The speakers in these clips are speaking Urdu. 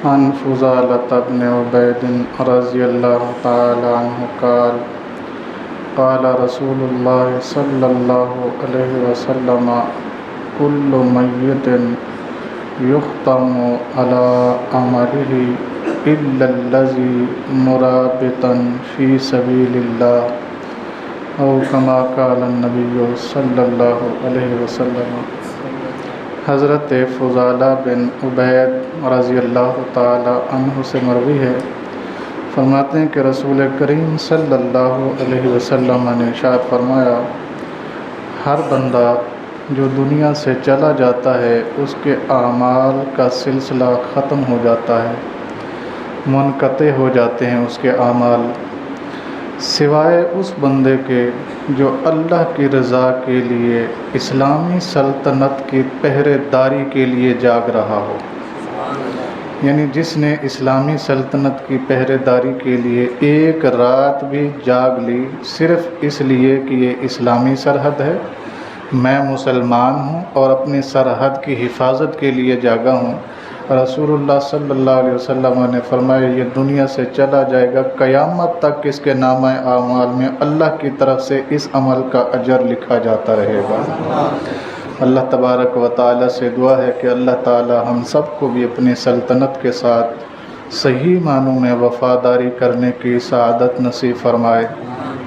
عن فضالة بن عبيد رضي الله تعالى عنه قال قال رسول الله صلى الله عليه وسلم كل ميت يختم على عمله إلا الذي مرابطا في سبيل الله او كما قال النبي صلی اللہ علیہ وسلم۔ حضرت فضالہ بن عبید رضی اللہ تعالی عنہ سے مروی ہے، فرماتے ہیں کہ رسول کریم صلی اللہ علیہ وسلم نے ارشاد فرمایا، ہر بندہ جو دنیا سے چلا جاتا ہے اس کے اعمال کا سلسلہ ختم ہو جاتا ہے، منقطع ہو جاتے ہیں اس کے اعمال، سوائے اس بندے کے جو اللہ کی رضا کے لیے اسلامی سلطنت کی پہرے داری کے لیے جاگ رہا ہو۔ یعنی جس نے اسلامی سلطنت کی پہرے داری کے لیے ایک رات بھی جاگ لی، صرف اس لیے کہ یہ اسلامی سرحد ہے، میں مسلمان ہوں اور اپنی سرحد کی حفاظت کے لیے جاگا ہوں، رسول اللہ صلی اللہ علیہ وسلم نے فرمایا یہ دنیا سے چلا جائے گا، قیامت تک اس کے نامہ اعمال میں اللہ کی طرف سے اس عمل کا اجر لکھا جاتا رہے گا۔ اللہ تبارک و تعالی سے دعا ہے کہ اللہ تعالی ہم سب کو بھی اپنی سلطنت کے ساتھ صحیح معنوں میں وفاداری کرنے کی سعادت نصیب فرمائے،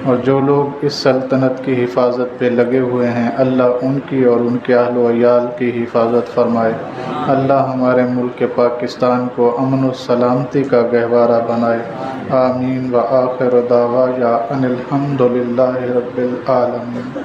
اور جو لوگ اس سلطنت کی حفاظت پہ لگے ہوئے ہیں اللہ ان کی اور ان کے اہل و عیال کی حفاظت فرمائے۔ اللہ ہمارے ملک پاکستان کو امن و سلامتی کا گہوارہ بنائے، آمین۔ وآخر دعوانا ان الحمد للہ رب العالمین۔